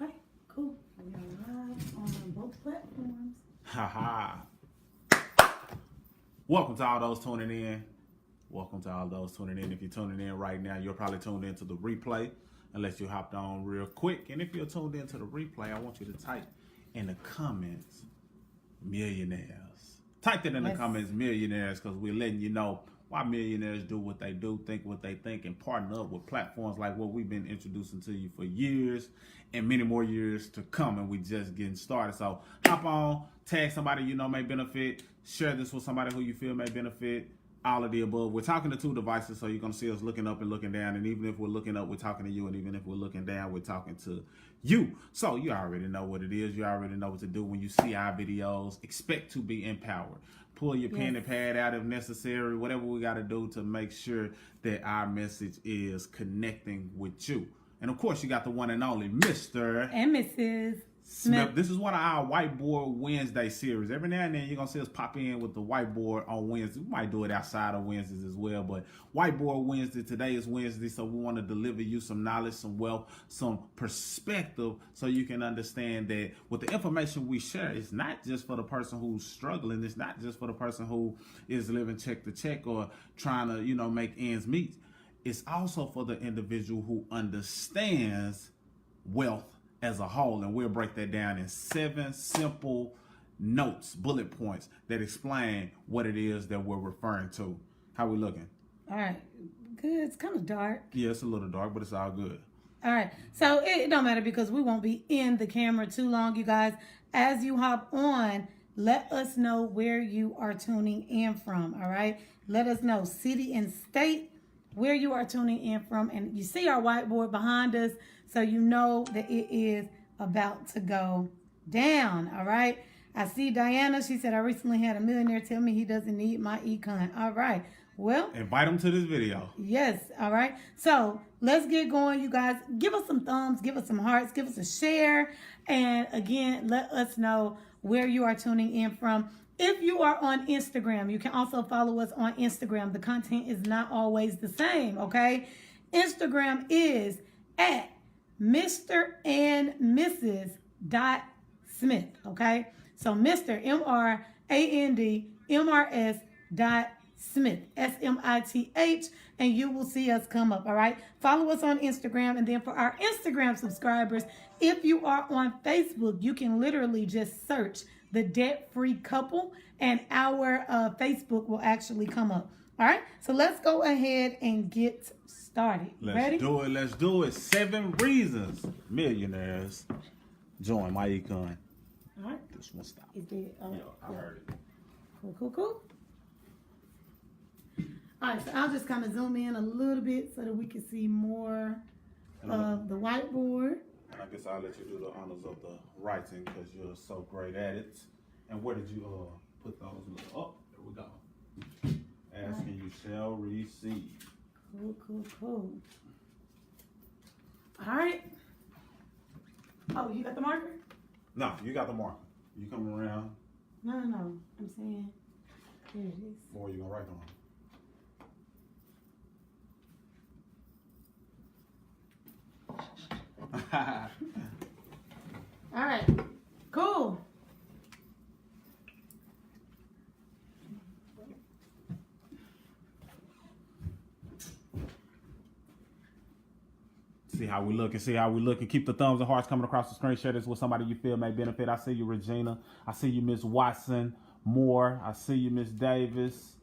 Okay, cool. We are live on both platforms. Haha. Welcome to all those tuning in. Welcome to all those tuning in. If you're tuning in right now, you're probably tuned into the replay, unless you hopped on real quick. And if you're tuned into the replay, I want you to type in the comments, millionaires. Type that in the comments, millionaires, because we're letting you know why millionaires do what they do, think what they think, and partner up with platforms like what we've been introducing to you for years and many more years to come, and we just getting started. So hop on, tag somebody you know may benefit, share this with somebody who you feel may benefit, all of the above. We're talking to two devices, so you're going to see us looking up and looking down, and even if we're looking up, we're talking to you, and even if we're looking down, we're talking to you. So you already know what it is. You already know what to do when you see our videos. Expect to be empowered. Pull your pen and pad out if necessary, whatever we got to do to make sure that our message is connecting with you. And of course, you got the one and only Mr. and Mrs. Smith. This is one of our Whiteboard Wednesday series. Every now and then you're going to see us pop in with the whiteboard on Wednesday. We might do it outside of Wednesdays as well, but Whiteboard Wednesday, today is Wednesday, so we want to deliver you some knowledge, some wealth, some perspective, so you can understand that with the information we share, it's not just for the person who's struggling. It's not just for the person who is living check to check or trying to, make ends meet. It's also for the individual who understands wealth as a whole, and we'll break that down in 7 simple notes, bullet points that explain what it is that we're referring to. How we looking? All right, good. It's kind of dark. Yeah, it's a little dark, but it's all good. All right, so it don't matter because we won't be in the camera too long, you guys. As you hop on, let us know where you are tuning in from, all right? Let us know city and state where you are tuning in from, and you see our whiteboard behind us, so you know that it is about to go down, all right? I see Diana. She said, I recently had a millionaire tell me he doesn't need my econ. All right. Well, invite him to this video. Yes. All right. So let's get going, you guys. Give us some thumbs, give us some hearts, give us a share. And again, let us know where you are tuning in from. If you are on Instagram, you can also follow us on Instagram. The content is not always the same, okay? Instagram is at Mr. and Mrs. Smith, okay? So Mr. MRAND Smith, SMITH, and you will see us come up, all right? Follow us on Instagram, and then for our Instagram subscribers, if you are on Facebook, you can literally just search the Debt-Free Couple, and our Facebook will actually come up. All right, so let's go ahead and get started. Ready? Let's do it. 7 reasons millionaires join My Econ. All right. This one stop. It did. Yeah, I heard it. Cool. All right, so I'll just kind of zoom in a little bit so that we can see more of the whiteboard. And I guess I'll let you do the honors of the writing because you're so great at it. And where did you put those? Oh, there we go. Asking you shall receive. Cool. All right. Oh, you got the marker? No, you got the marker. You come around. No. I'm saying, here it is. Or you gonna write on. All right. Cool. See how we look and keep the thumbs and hearts coming across the screen. Share this with somebody you feel may benefit. I see you, Regina. I see you, Miss Watson Moore. I see you, Miss Davis,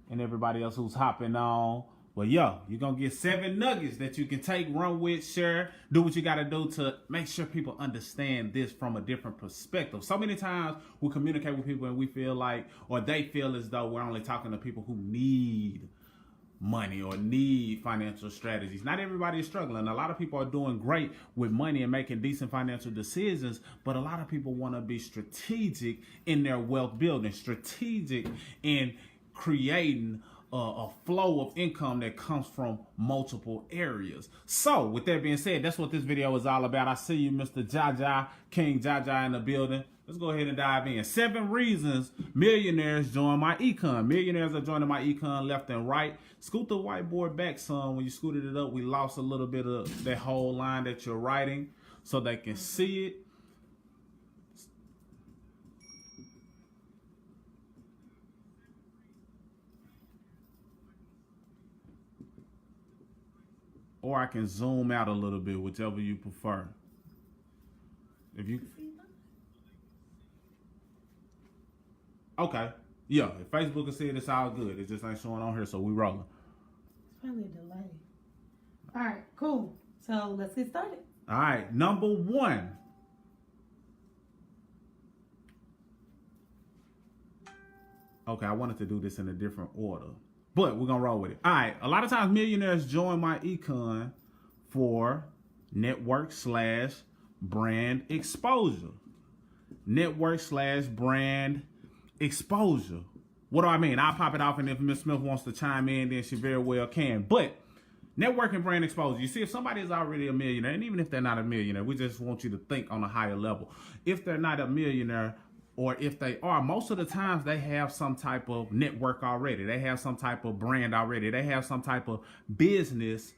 and everybody else who's hopping on. But yo, you're going to get 7 nuggets that you can take, run with, share, do what you got to do to make sure people understand this from a different perspective. So many times we communicate with people and we feel like, or they feel as though we're only talking to people who need money or need financial strategies. Not everybody is struggling. A lot of people are doing great with money and making decent financial decisions, but a lot of people want to be strategic in their wealth building, strategic in creating a flow of income that comes from multiple areas. So with that being said, that's what this video is all about. I see you, Mr. Jaja, King Jaja in the building. Let's go ahead and dive in. 7 reasons millionaires join My Econ. Millionaires are joining My Econ left and right. Scoot the whiteboard back some. When you scooted it up, we lost a little bit of that whole line that you're writing. so they can see it. Or I can zoom out a little bit, whichever you prefer. If you, okay, yeah. If Facebook can see it, it's all good. It just ain't showing on here, so we rolling. It's probably a delay. All right, cool. So let's get started. All right, number one. Okay, I wanted to do this in a different order, but we're gonna roll with it. All right, a lot of times millionaires join My Econ for network/brand exposure. Network/brand exposure. What do I mean? I'll pop it off, and if Ms. Smith wants to chime in, then she very well can. But network and brand exposure. You see, if somebody is already a millionaire, and even if they're not a millionaire, we just want you to think on a higher level. If they're not a millionaire, or if they are, most of the times they have some type of network already. They have some type of brand already. They have some type of business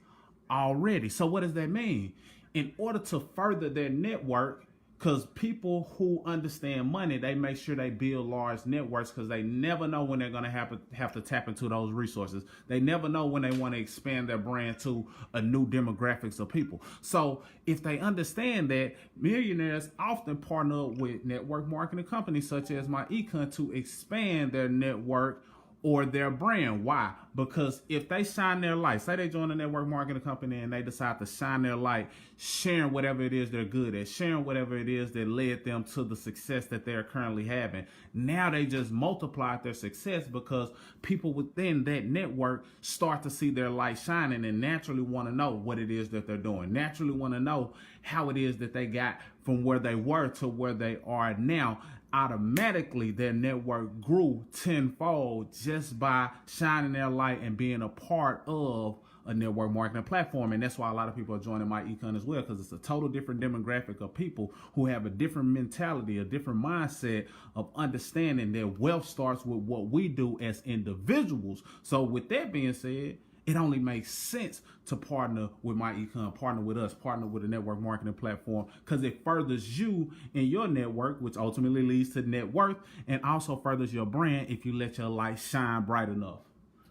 already. So what does that mean? In order to further their network, because people who understand money, they make sure they build large networks, because they never know when they're going to have to tap into those resources. They never know when they want to expand their brand to a new demographics of people. So if they understand that, millionaires often partner with network marketing companies such as My Econ to expand their network or their brand. Why? Because if they shine their light, say they join a network marketing company and they decide to shine their light, sharing whatever it is they're good at, sharing whatever it is that led them to the success that they're currently having. Now they just multiplied their success, because people within that network start to see their light shining and naturally want to know what it is that they're doing, naturally want to know how it is that they got from where they were to where they are now. Automatically their network grew tenfold just by shining their light and being a part of a network marketing platform. And that's why a lot of people are joining My Econ as well, because it's a total different demographic of people who have a different mentality, a different mindset of understanding that wealth starts with what we do as individuals. So with that being said, it only makes sense to partner with My Econ, partner with us, partner with a network marketing platform, because it furthers you in your network, which ultimately leads to net worth, and also furthers your brand if you let your light shine bright enough.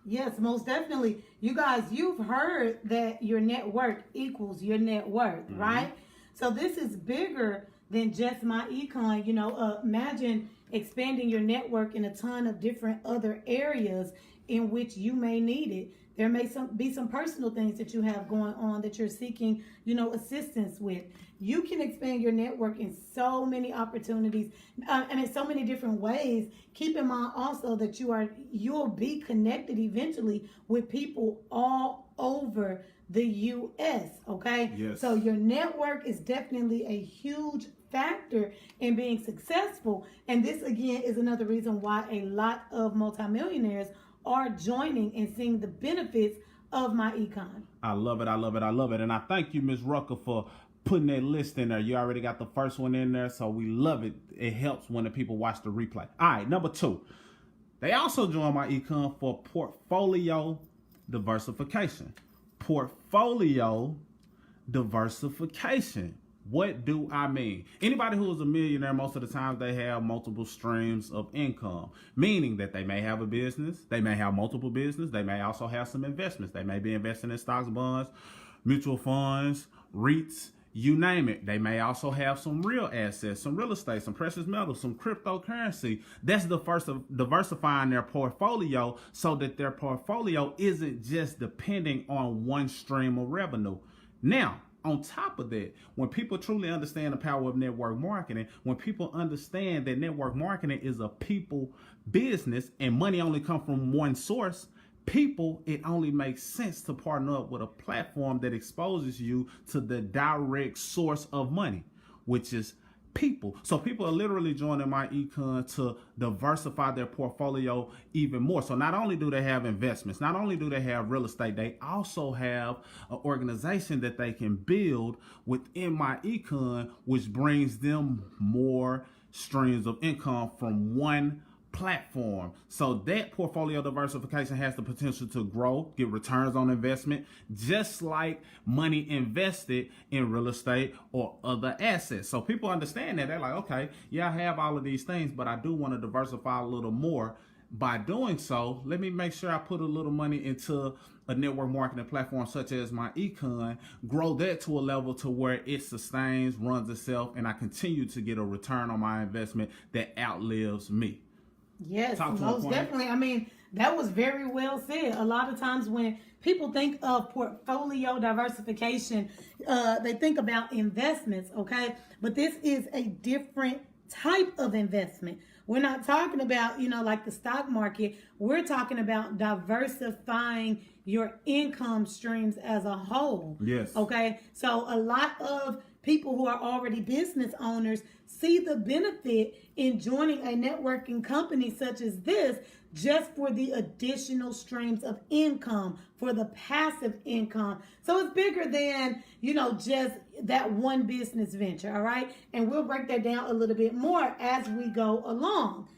Yes, most definitely. You guys, you've heard that your network equals your net worth, right? So this is bigger than just My Econ. Imagine expanding your network in a ton of different other areas in which you may need it. There may be some personal things that you have going on that you're seeking, assistance with. You can expand your network in so many opportunities, and in so many different ways. Keep in mind also that you'll be connected eventually with people all over the U.S., okay? Yes. So your network is definitely a huge factor in being successful. And this, again, is another reason why a lot of multimillionaires are joining and seeing the benefits of My Econ. I love it. I love it. I love it. And I thank you, Ms. Rucker, for putting that list in there. You already got the first one in there, so we love it. It helps when the people watch the replay. All right, number two. They also join My Econ for portfolio diversification. Portfolio diversification. What do I mean? Anybody who is a millionaire, most of the time they have multiple streams of income, meaning that they may have a business, they may have multiple business, they may also have some investments. They may be investing in stocks, bonds, mutual funds, REITs, you name it. They may also have some real assets, some real estate, some precious metals, some cryptocurrency. That's the first of diversifying their portfolio, so that their portfolio isn't just depending on one stream of revenue. Now, on top of that, when people truly understand the power of network marketing, when people understand that network marketing is a people business and money only comes from one source, people, it only makes sense to partner up with a platform that exposes you to the direct source of money, which is people. So people are literally joining My Econ to diversify their portfolio even more. So not only do they have investments, not only do they have real estate, they also have an organization that they can build within My Econ, which brings them more streams of income from one platform. So that portfolio diversification has the potential to grow, get returns on investment, just like money invested in real estate or other assets. So people understand that. They're like, okay, yeah, I have all of these things, but I do want to diversify a little more. By doing so, let me make sure I put a little money into a network marketing platform such as My Econ, grow that to a level to where it sustains, runs itself, and I continue to get a return on my investment that outlives me. Yes, most definitely. I mean, that was very well said. A lot of times when people think of portfolio diversification, they think about investments, okay? But this is a different type of investment. We're not talking about, like the stock market. We're talking about diversifying your income streams as a whole. Yes. Okay. So a lot of people who are already business owners see the benefit in joining a networking company such as this just for the additional streams of income, for the passive income. So it's bigger than, just that one business venture, all right? And we'll break that down a little bit more as we go along.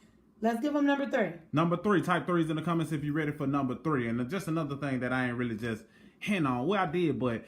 Let's give them number 3. Number 3, type 3s in the comments if you're ready for number 3. And just another thing that I ain't really just hint on. Well, I did, but,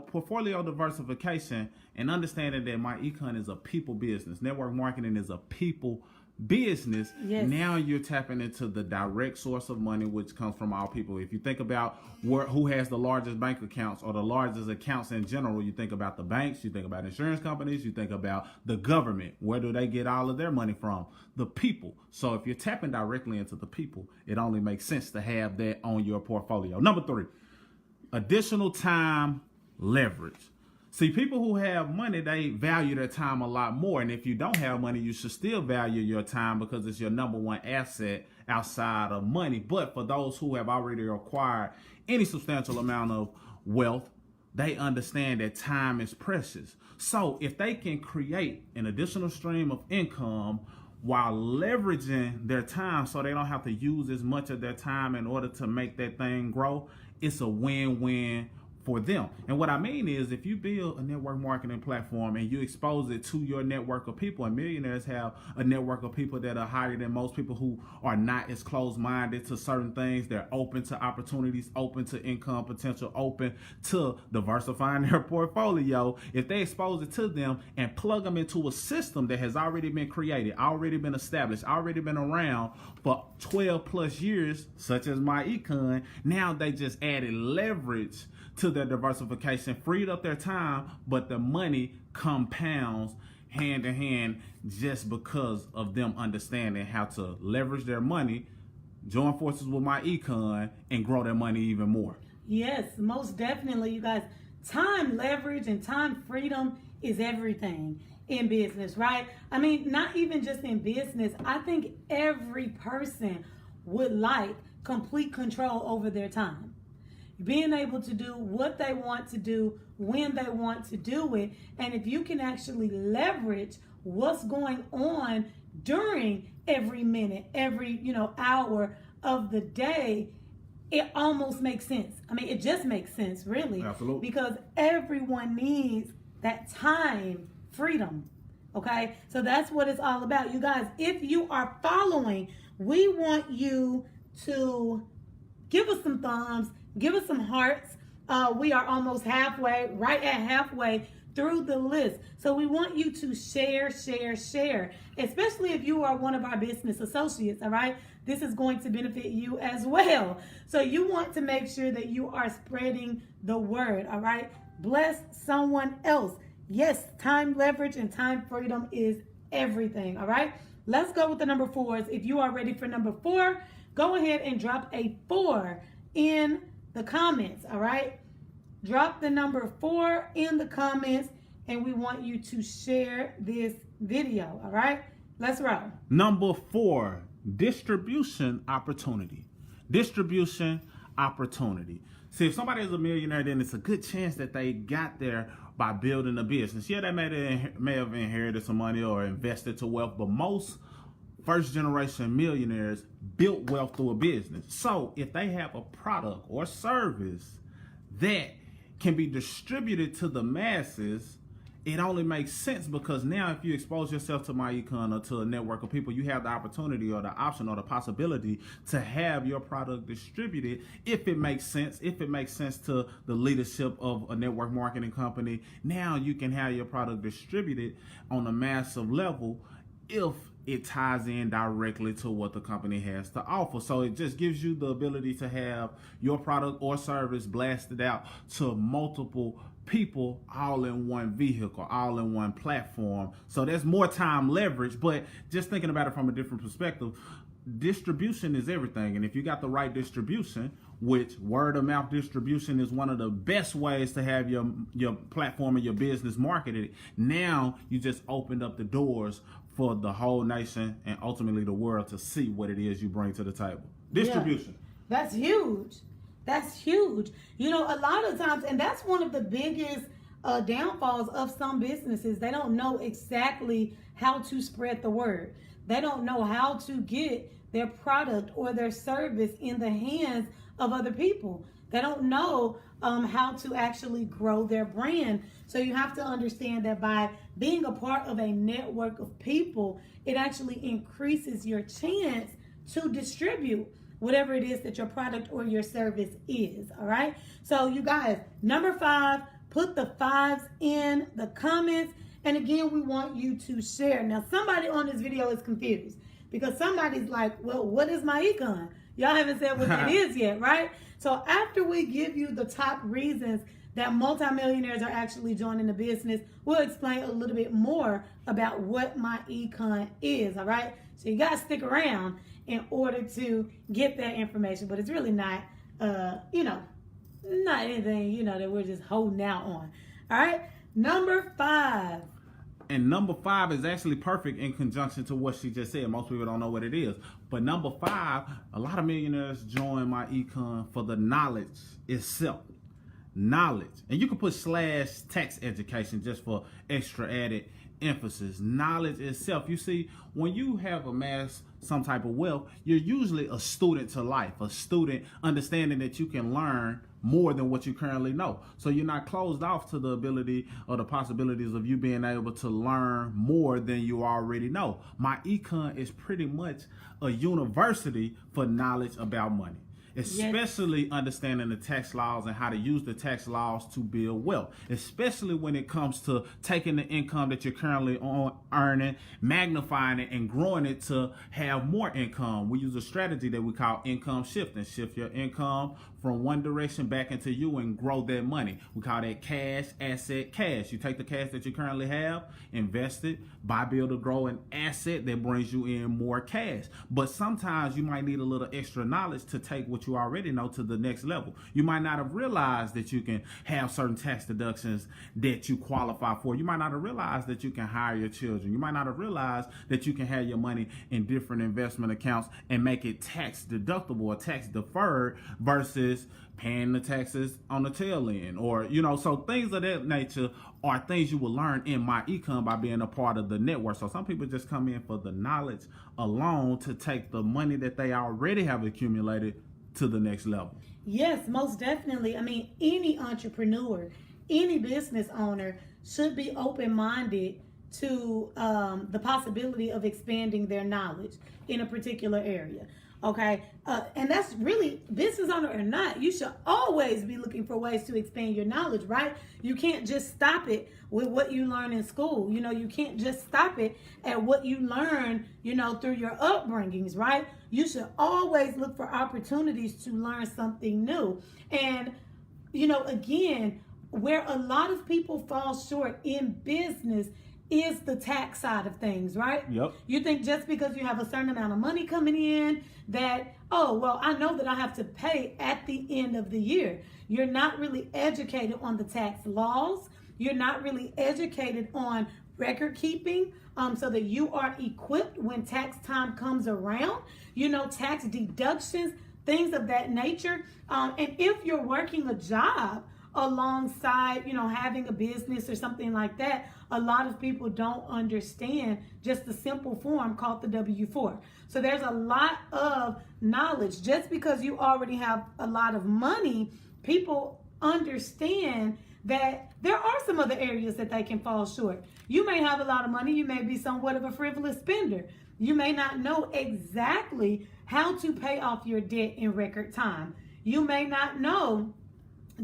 portfolio diversification and understanding that My Econ is a people business. Network marketing is a people business. Yes. Now you're tapping into the direct source of money, which comes from all people. If you think about who has the largest bank accounts or the largest accounts in general, you think about the banks, you think about insurance companies, you think about the government. Where do they get all of their money from? The people. So if you're tapping directly into the people, it only makes sense to have that on your portfolio. Number 3, additional time leverage. See, people who have money, they value their time a lot more. And if you don't have money, you should still value your time because it's your number one asset outside of money. But for those who have already acquired any substantial amount of wealth, they understand that time is precious. So if they can create an additional stream of income while leveraging their time so they don't have to use as much of their time in order to make that thing grow, it's a win-win for them. And what I mean is, if you build a network marketing platform and you expose it to your network of people, and millionaires have a network of people that are higher than most people who are not as closed-minded to certain things. They're open to opportunities, open to income potential, open to diversifying their portfolio. If they expose it to them and plug them into a system that has already been created, already been established, already been around for 12 plus years, such as My Econ, now they just added leverage to their diversification, freed up their time, but the money compounds hand in hand just because of them understanding how to leverage their money, join forces with My Econ, and grow their money even more. Yes, most definitely, you guys. Time leverage and time freedom is everything in business, right? I mean, not even just in business. I think every person would like complete control over their time. Being able to do what they want to do, when they want to do it. And if you can actually leverage what's going on during every minute, every, hour of the day, it almost makes sense. I mean, it just makes sense, really. Absolutely. Because everyone needs that time freedom. Okay? So that's what it's all about. You guys, if you are following, we want you to give us some thumbs, give us some hearts. We are almost halfway, right at halfway through the list. So we want you to share, especially if you are one of our business associates, all right? This is going to benefit you as well. So you want to make sure that you are spreading the word, all right? Bless someone else. Yes, time leverage and time freedom is everything, all right? Let's go with the number 4s. If you are ready for number 4, go ahead and drop a 4 in the comments, all right? Drop the number 4 in the comments, and we want you to share this video, all right? Let's roll. Number 4, distribution opportunity. Distribution opportunity. See, if somebody is a millionaire, then it's a good chance that they got there by building a business. Yeah, they may have inherited some money or invested to wealth, but most first generation millionaires built wealth through a business. So if they have a product or service that can be distributed to the masses, it only makes sense because now if you expose yourself to My Econ or to a network of people, you have the opportunity or the option or the possibility to have your product distributed if it makes sense. If it makes sense to the leadership of a network marketing company, now you can have your product distributed on a massive level if it ties in directly to what the company has to offer. So it just gives you the ability to have your product or service blasted out to multiple people all in one vehicle, all in one platform. So there's more time leverage, but just thinking about it from a different perspective, distribution is everything. And if you got the right distribution, which word of mouth distribution is one of the best ways to have your platform and your business marketed, now you just opened up the doors for the whole nation and ultimately the world to see what it is you bring to the table. Distribution. Yeah, that's huge. That's huge. You know, a lot of times, and that's one of the biggest downfalls of some businesses. They don't know exactly how to spread the word. They don't know how to get their product or their service in the hands of other people. They don't know how to actually grow their brand. So you have to understand that by being a part of a network of people, it actually increases your chance to distribute whatever it is that your product or your service is. All right. So you guys, number 5, put the 5s in the comments. And again, we want you to share. Now, somebody on this video is confused because somebody's like, well, what is My Econ? Y'all haven't said what that is yet, right? So after we give you the top reasons that multimillionaires are actually joining the business, we'll explain a little bit more about what My Econ is, all right? So you got to stick around in order to get that information. But it's really not, not anything, that we're just holding out on. All right? Number 5. And number 5 is actually perfect in conjunction to what she just said. Most people don't know what it is. But number 5, a lot of millionaires join My Econ for the knowledge itself. Knowledge. And you can put /tax education just for extra added emphasis. Knowledge itself. You see, when you have amassed some type of wealth, you're usually a student to life, a student understanding that you can learn more than what you currently know. So you're not closed off to the ability or the possibilities of you being able to learn more than you already know. My Econ is pretty much a university for knowledge about money, especially understanding the tax laws and how to use the tax laws to build wealth, especially when it comes to taking the income that you're currently earning, magnifying it and growing it to have more income. We use a strategy that we call income shifting. Shift your income from one direction back into you and grow that money. We call that cash, asset, cash. You take the cash that you currently have, invest it, buy, build, or grow an asset that brings you in more cash. But sometimes you might need a little extra knowledge to take what you already know to the next level. You might not have realized that you can have certain tax deductions that you qualify for. You might not have realized that you can hire your children. You might not have realized that you can have your money in different investment accounts and make it tax deductible or tax deferred versus paying the taxes on the tail end, or so things of that nature are things you will learn in My Econ by being a part of the network. So some people just come in for the knowledge alone to take the money that they already have accumulated to the next level. Yes, most definitely. I mean, any entrepreneur, any business owner should be open-minded to the possibility of expanding their knowledge in a particular area. Okay, and that's really, business owner or not, you should always be looking for ways to expand your knowledge, right? You can't just stop it with what you learn in school. You can't just stop it at what you learn, through your upbringings, right? You should always look for opportunities to learn something new. And, again, where a lot of people fall short in business is the tax side of things, right? Yep. You think just because you have a certain amount of money coming in that, I know that I have to pay at the end of the year. You're not really educated on the tax laws. You're not really educated on record keeping so that you are equipped when tax time comes around, tax deductions, things of that nature. And if you're working a job alongside, having a business or something like that, a lot of people don't understand just the simple form called the W-4. So there's a lot of knowledge. Just because you already have a lot of money, people understand that there are some other areas that they can fall short. You may have a lot of money. You may be somewhat of a frivolous spender. You may not know exactly how to pay off your debt in record time. You may not know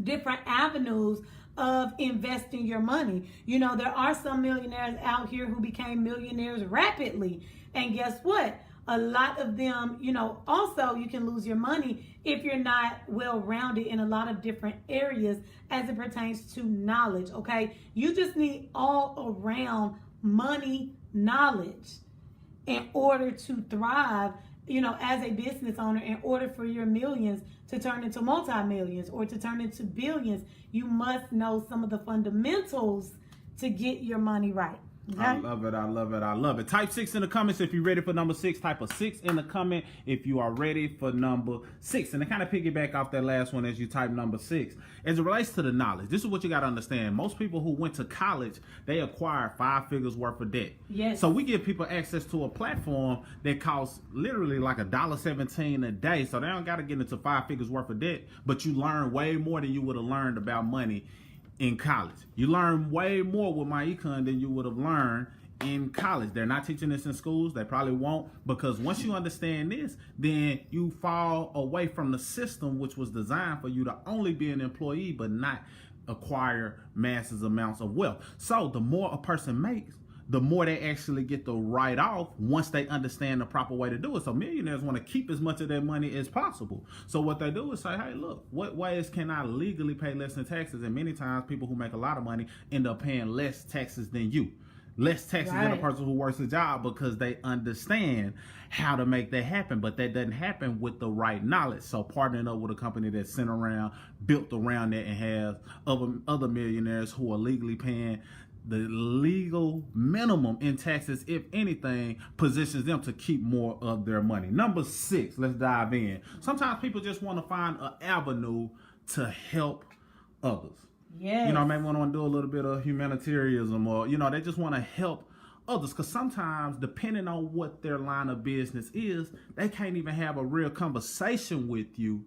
different avenues of investing your money. You know, there are some millionaires out here who became millionaires rapidly. And guess what? A lot of them, you know, also you can lose your money if you're not well-rounded in a lot of different areas as it pertains to knowledge, okay? You just need all around money knowledge in order to thrive, you know, as a business owner. In order for your millions to turn into multi-millions or to turn into billions, you must know some of the fundamentals to get your money right. Okay? I love it. I love it. I love it. Type 6 in the comments if you're ready for number 6. Type a 6 in the comment if you are ready for number 6. And to kind of piggyback off that last one as you type number 6, as it relates to the knowledge, this is what you got to understand. Most people who went to college, they acquired 5 figures worth of debt. Yes. So we give people access to a platform that costs literally like $1.17 a day. So they don't got to get into 5 figures worth of debt, but you learn way more than you would have learned about money in college. You learn way more with My Econ than you would have learned in college. They're not teaching this in schools. They probably won't, because once you understand this, then you fall away from the system which was designed for you to only be an employee but not acquire massive amounts of wealth. So the more a person makes, the more they actually get to write off once they understand the proper way to do it. So millionaires want to keep as much of their money as possible. So what they do is say, hey, look, what ways can I legally pay less in taxes? And many times people who make a lot of money end up paying less taxes than you. Less taxes than a person who works a job, because they understand how to make that happen. But that doesn't happen with the right knowledge. So partnering up with a company that's sent around, built around that, and has other millionaires who are legally paying the legal minimum in taxes, if anything, positions them to keep more of their money. Number 6, let's dive in. Sometimes people just want to find an avenue to help others. Yes. You know, maybe want to do a little bit of humanitarianism, or, you know, they just want to help others, because sometimes, depending on what their line of business is, they can't even have a real conversation with you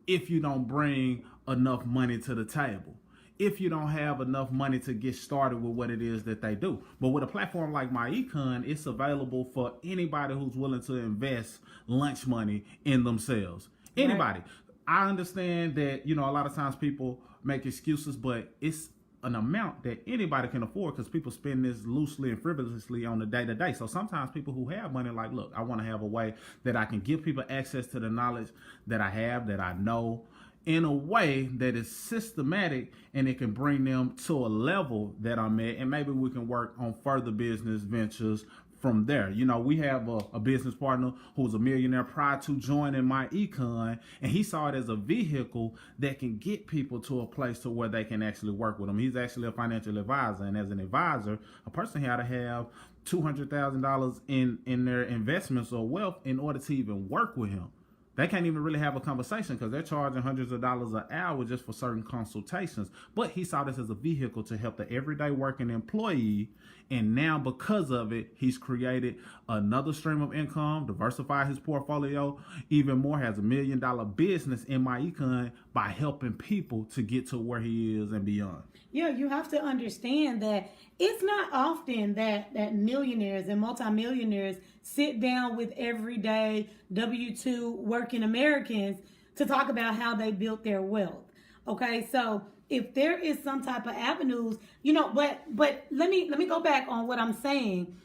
if you don't bring enough money to the table, if you don't have enough money to get started with what it is that they do. But with a platform like My Econ, it's available for anybody who's willing to invest lunch money in themselves. Anybody. Right. I understand that, you know, a lot of times people make excuses, but it's an amount that anybody can afford, because people spend this loosely and frivolously on the day-to-day. So sometimes people who have money like, look, I want to have a way that I can give people access to the knowledge that I have, that I know, in a way that is systematic, and it can bring them to a level that I'm at, and maybe we can work on further business ventures from there. You know, we have a business partner who's a millionaire prior to joining My Econ, and he saw it as a vehicle that can get people to a place to where they can actually work with him. He's actually a financial advisor, and as an advisor, a person had to have $200,000 in their investments or wealth in order to even work with him. They can't even really have a conversation because they're charging hundreds of dollars an hour just for certain consultations. But he saw this as a vehicle to help the everyday working employee. And now because of it, he's created another stream of income, diversified his portfolio even more, has $1 million business in My Econ by helping people to get to where he is and beyond. Yeah, you have to understand that it's not often that millionaires and multimillionaires sit down with everyday W-2 working Americans to talk about how they built their wealth. Okay, so if there is some type of avenues, you know, but let me go back on what I'm saying.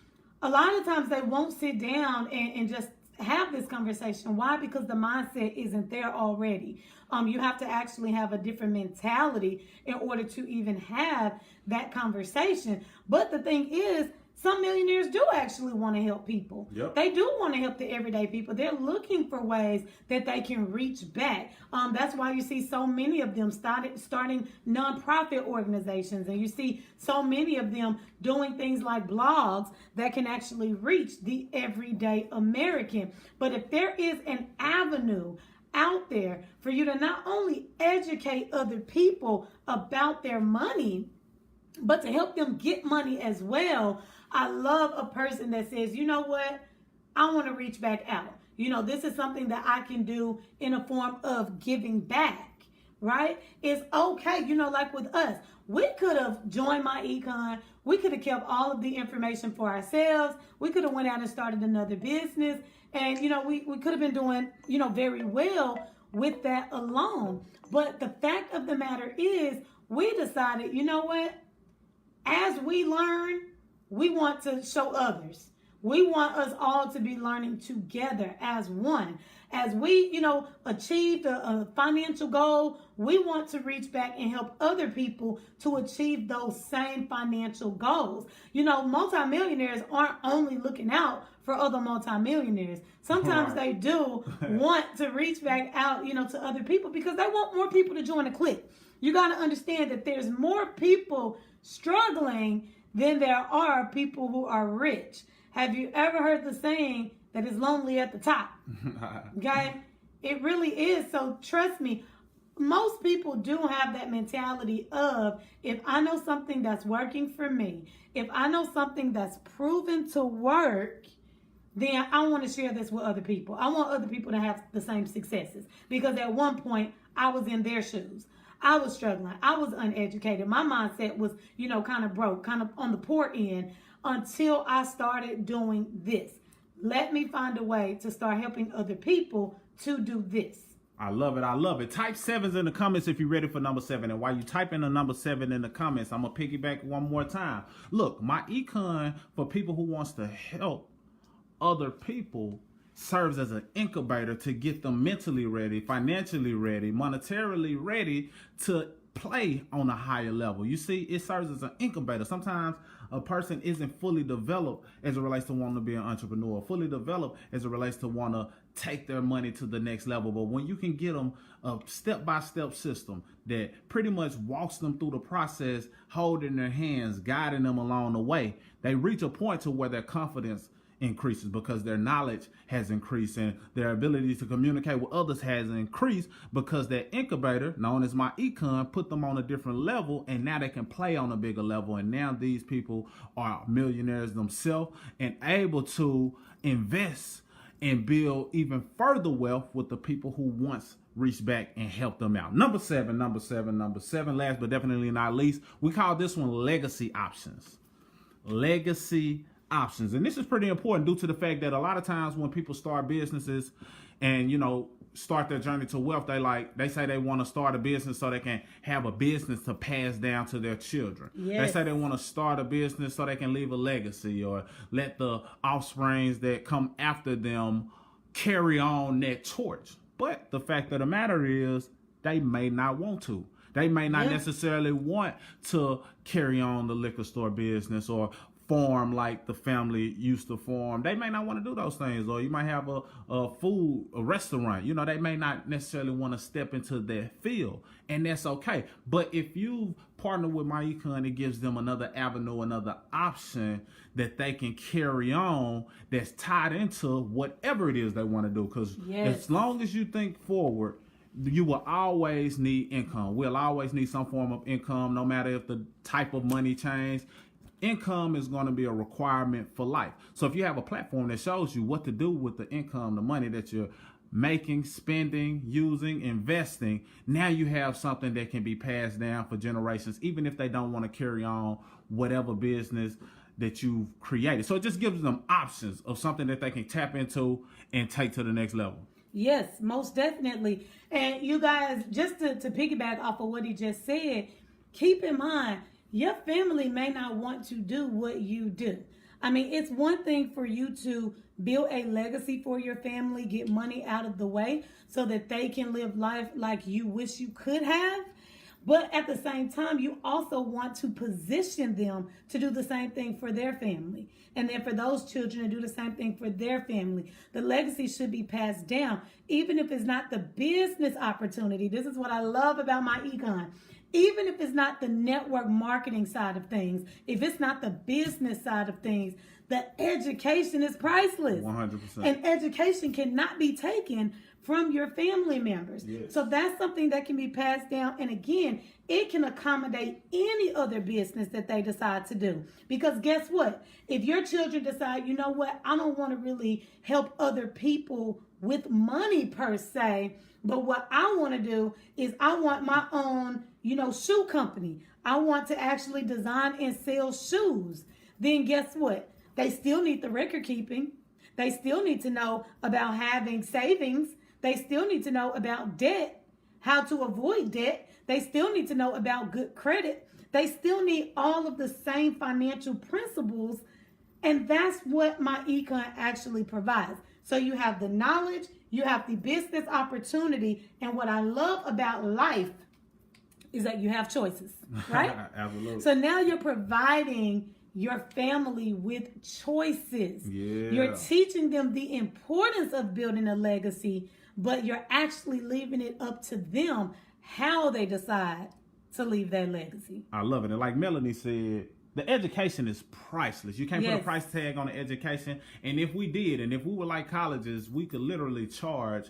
A lot of times they won't sit down and just have this conversation. Why? Because the mindset isn't there already. You have to actually have a different mentality in order to even have that conversation. But the thing is, some millionaires do actually want to help people. Yep. They do want to help the everyday people. They're looking for ways that they can reach back. That's why you see so many of them starting nonprofit organizations, and you see so many of them doing things like blogs that can actually reach the everyday American. But if there is an avenue out there for you to not only educate other people about their money, but to help them get money as well, I love a person that says, you know what, I want to reach back out. You know, this is something that I can do in a form of giving back. right? It's okay. Like with us, we could have joined My Econ. We could have kept all of the information for ourselves. We could have went out and started another business. And, we could have been doing, very well with that alone. But the fact of the matter is, we decided, you know what? As we learn, we want to show others. We want us all to be learning together as one. As we, achieved a financial goal, we want to reach back and help other people to achieve those same financial goals. Multimillionaires aren't only looking out for other multimillionaires. Sometimes they do want to reach back out, to other people because they want more people to join the clique. You got to understand that there's more people struggling than there are people who are rich. Have you ever heard the saying that it's lonely at the top? Okay? It really is. So trust me, most people do have that mentality of, if I know something that's working for me, if I know something that's proven to work, then I want to share this with other people. I want other people to have the same successes. Because at one point, I was in their shoes. I was struggling. I was uneducated. My mindset was, kind of broke, kind of on the poor end, until I started doing this. Let me find a way to start helping other people to do this. I love it. I love it. Type 7s in the comments if you're ready for number 7. And while you type in the number 7 in the comments, I'm going to piggyback one more time. Look, My Econ, for people who wants to help other people, serves as an incubator to get them mentally ready, financially ready, monetarily ready to play on a higher level. You see, it serves as an incubator. Sometimes a person isn't fully developed as it relates to wanting to be an entrepreneur, fully developed as it relates to want to take their money to the next level. But when you can get them a step-by-step system that pretty much walks them through the process, holding their hands, guiding them along the way, they reach a point to where their confidence increases because their knowledge has increased and their ability to communicate with others has increased because that incubator, known as My Econ, put them on a different level, and now they can play on a bigger level. And now these people are millionaires themselves and able to invest and build even further wealth with the people who once reached back and helped them out. Number seven, last but definitely not least, we call this one legacy options. Legacy options. And this is pretty important due to the fact that a lot of times when people start businesses and, start their journey to wealth, they say they want to start a business so they can have a business to pass down to their children. Yes. They say they want to start a business so they can leave a legacy or let the offsprings that come after them carry on that torch. But the fact of the matter is they may not want to. They may not necessarily want to carry on the liquor store business or farm like the family used to farm. They may not want to do those things. Or you might have a restaurant. They may not necessarily want to step into that field. And that's okay. But if you partner with My Econ, it gives them another avenue, another option that they can carry on that's tied into whatever it is they want to do. Because as long as you think forward, you will always need income. We'll always need some form of income, no matter if the type of money changes. Income is going to be a requirement for life. So if you have a platform that shows you what to do with the income, the money that you're making, spending, using, investing, now you have something that can be passed down for generations, even if they don't want to carry on whatever business that you've created. So it just gives them options of something that they can tap into and take to the next level. Yes, most definitely. And you guys, just to piggyback off of what he just said, keep in mind, your family may not want to do what you do. I mean, it's one thing for you to build a legacy for your family, get money out of the way so that they can live life like you wish you could have. But at the same time, you also want to position them to do the same thing for their family. And then for those children to do the same thing for their family. The legacy should be passed down, even if it's not the business opportunity. This is what I love about My Econ. Even if it's not the network marketing side of things, if it's not the business side of things, the education is priceless. 100%. And education cannot be taken from your family members. Yes. So that's something that can be passed down. And again, it can accommodate any other business that they decide to do. Because guess what? If your children decide, you know what, I don't want to really help other people with money per se, But what I want to do is I want my own, shoe company. I want to actually design and sell shoes. Then guess what? They still need the record keeping. They still need to know about having savings. They still need to know about debt, how to avoid debt. They still need to know about good credit. They still need all of the same financial principles. And that's what My Econ actually provides. So you have the knowledge, you have the business opportunity. And what I love about life is that you have choices, right? Absolutely. So now you're providing your family with choices. Yeah. You're teaching them the importance of building a legacy, but you're actually leaving it up to them how they decide to leave that legacy. I love it. And like Melanie said, the education is priceless. You can't put a Yes. price tag on the education. And if we did, and if we were like colleges, we could literally charge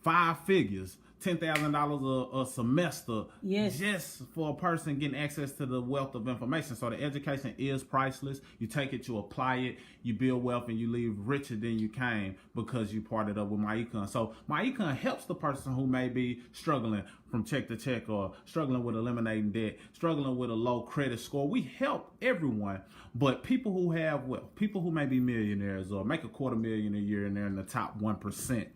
5 figures, $10,000 a semester, Yes. just for a person getting access to the wealth of information. So the education is priceless. You take it, you apply it, you build wealth, and you leave richer than you came because you partnered up with My Econ. So My Econ helps the person who may be struggling from check to check, or struggling with eliminating debt, struggling with a low credit score. We help everyone, but people who have wealth, people who may be millionaires or make $250,000 a year and they're in the top 1%,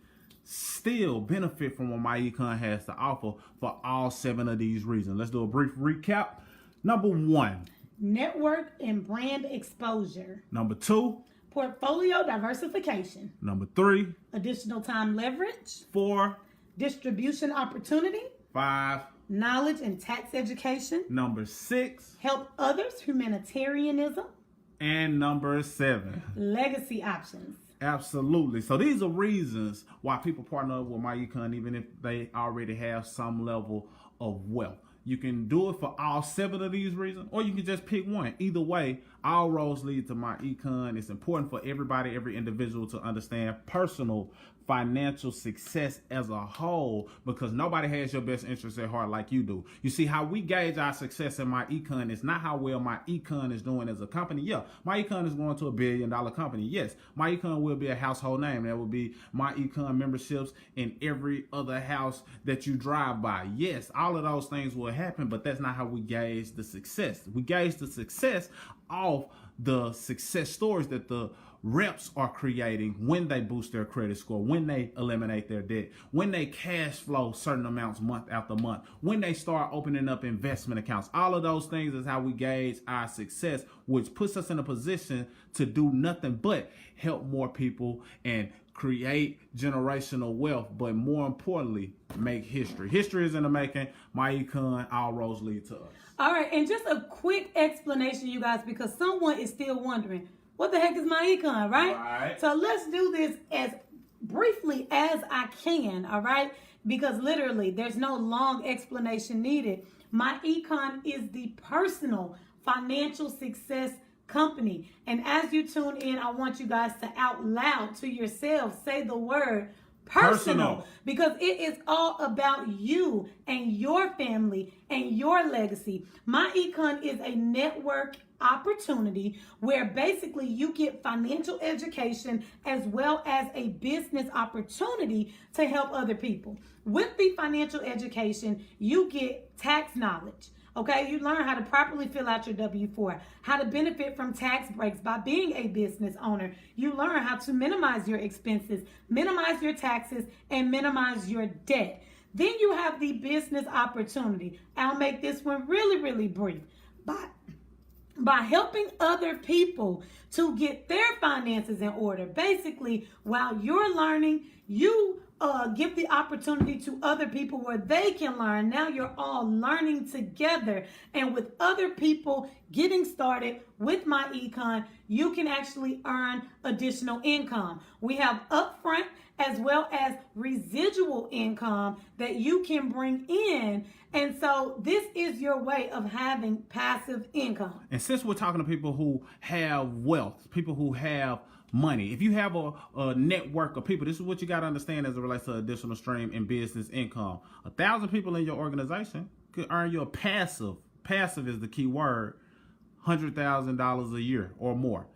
still benefit from what My Econ has to offer for all 7 of these reasons. Let's do a brief recap. Number 1, Network and brand exposure. Number 2, Portfolio diversification. Number 3, Additional time leverage. 4, Distribution opportunity. 5, Knowledge and tax education. Number 6, Help others. Humanitarianism. and Number 7. Legacy options. Absolutely. So these are reasons why people partner up with My Econ, even if they already have some level of wealth. You can do it for all 7 of these reasons, or you can just pick one. Either way, all roads lead to My Econ. It's important for everybody, every individual, to understand personal financial success as a whole, because nobody has your best interest at heart like you do. You see, how we gauge our success in My Econ is not how well My Econ is doing as a company. Yeah, My Econ is going to $1 billion company. Yes, My Econ will be a household name. There will be My Econ memberships in every other house that you drive by. Yes, all of those things will happen, but that's not how we gauge the success. We gauge the success off the success stories that the reps are creating when they boost their credit score, when they eliminate their debt, when they cash flow certain amounts month after month, when they start opening up investment accounts. All of those things is how we gauge our success, which puts us in a position to do nothing but help more people and create generational wealth, but more importantly, make history. History is in the making. My Econ, all roads lead to us. All right, and just a quick explanation, you guys, because someone is still wondering, what the heck is My Econ, right? Right. So let's do this as briefly as I can, all right? Because literally, there's no long explanation needed. My Econ is the personal financial success company. And as you tune in, I want you guys to out loud to yourselves say the word personal, because it is all about you and your family and your legacy. My Econ is a network opportunity where basically you get financial education as well as a business opportunity to help other people. With the financial education, you get tax knowledge. Okay, you learn how to properly fill out your W-4, how to benefit from tax breaks by being a business owner. You learn how to minimize your expenses, minimize your taxes, and minimize your debt. Then you have the business opportunity. I'll make this one really, really brief. By helping other people to get their finances in order. Basically, while you're learning, you give the opportunity to other people where they can learn. Now you're all learning together. And with other people getting started with My Econ, you can actually earn additional income. We have upfront as well as residual income that you can bring in. And so this is your way of having passive income. And since we're talking to people who have wealth, people who have money, if you have a network of people, this is what you got to understand as it relates to additional stream and business income. 1,000 people in your organization could earn you a passive is the key word, $100,000 a year or more.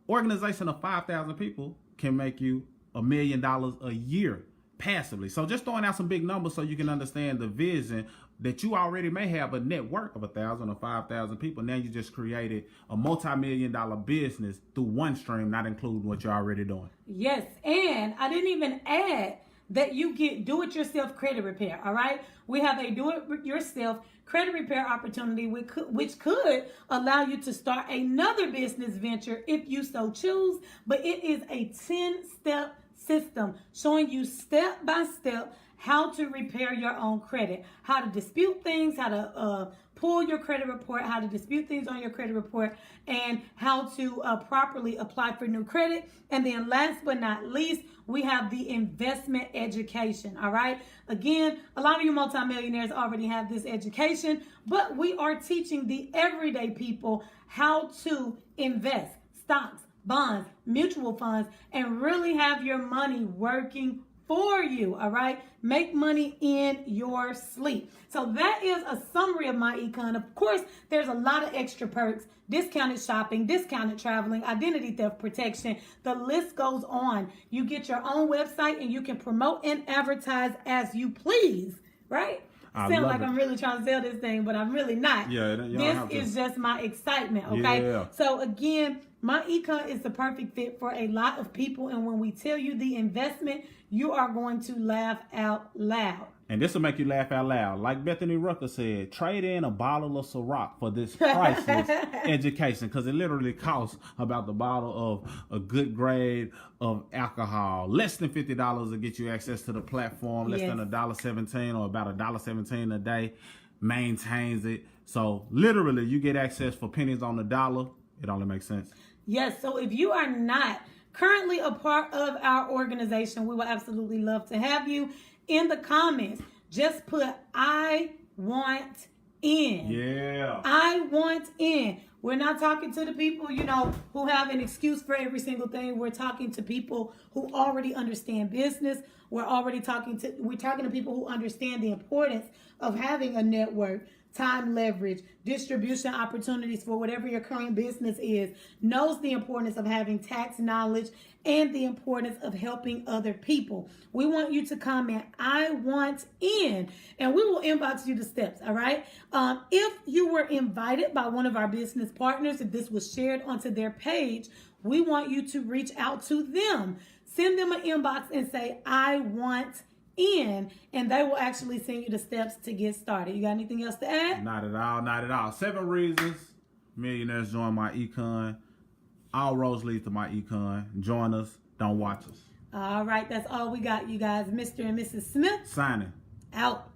Organization of 5,000 people can make you $1 million a year passively. So just throwing out some big numbers so you can understand the vision that you already may have a network of 1,000 or 5,000 people. Now you just created a multi-million-dollar business through one stream, not including what you're already doing. Yes, and I didn't even add that you get do-it-yourself credit repair, all right? We have a do-it-yourself credit repair opportunity which could allow you to start another business venture if you so choose, but it is a 10-step system showing you step by step how to repair your own credit, how to dispute things, how to pull your credit report, how to dispute things on your credit report, and how to properly apply for new credit. And then last but not least, we have the investment education, all right? Again, a lot of you multimillionaires already have this education, but we are teaching the everyday people how to invest, stocks, bonds, mutual funds, and really have your money working for you, all right? Make money in your sleep. So that is a summary of My Econ. Of course, there's a lot of extra perks, discounted shopping, discounted traveling, identity theft protection. The list goes on. You get your own website and you can promote and advertise as you please, right? Sound like I'm really trying to sell this thing, but I'm really not. Yeah, this is just my excitement, okay? Yeah. So again, My Econ is the perfect fit for a lot of people, and when we tell you the investment, you are going to laugh out loud. And this will make you laugh out loud. Like Bethany Rucker said, trade in a bottle of Ciroc for this priceless education, because it literally costs about the bottle of a good grade of alcohol. Less than $50 to get you access to the platform. Less than $1.17 or about $1.17 a day. Maintains it. So literally you get access for pennies on the dollar. It only makes sense. Yes, so if you are not currently a part of our organization, we would absolutely love to have you. In the comments, just put I want in. Yeah. I want in. We're not talking to the people, who have an excuse for every single thing. We're talking to people who already understand business. We're talking to people who understand the importance of having a network, time leverage, distribution opportunities for whatever your current business is, knows the importance of having tax knowledge and the importance of helping other people. We want you to comment, I want in, and we will inbox you the steps, all right? If you were invited by one of our business partners, if this was shared onto their page, we want you to reach out to them. Send them an inbox and say, I want in, and they will actually send you the steps to get started. You got anything else to add? Not at all, not at all. 7 reasons millionaires join My Econ. All roads lead to My Econ. Join us, don't watch us. All right, that's all we got, you guys. Mr. and Mrs. Smith signing out.